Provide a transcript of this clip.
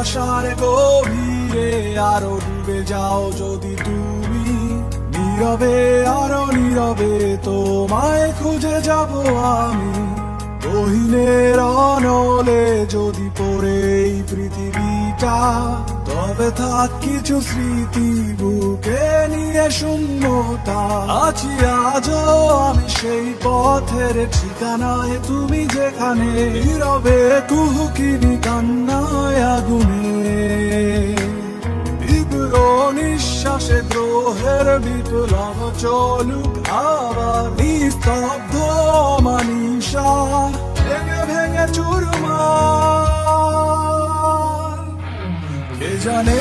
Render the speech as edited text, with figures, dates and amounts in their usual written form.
ভালোবাসার গভীরে আরো ডুবে যাও যদি তুমি, নীরবে আরো নীরবে তোমায় খুঁজে যাব আমি। গহীনের অনলে যদি পড়ে এই পৃথিবীটা, তবে থাক কিছু স্মৃতি বুকে নিয়ে শূন্যতা। আছি আজও আমি সেই পথের ঠিকানায়, তুমি যেখানে নীরবে কুহুকিনি কান্নায় আগুনে। তীব্র নিঃশ্বাসে দ্রোহের বিপ্লব চলুক আবার, নিস্তব্ধ মানিসা ভেঙে ভেঙে চুরমার। কে জানে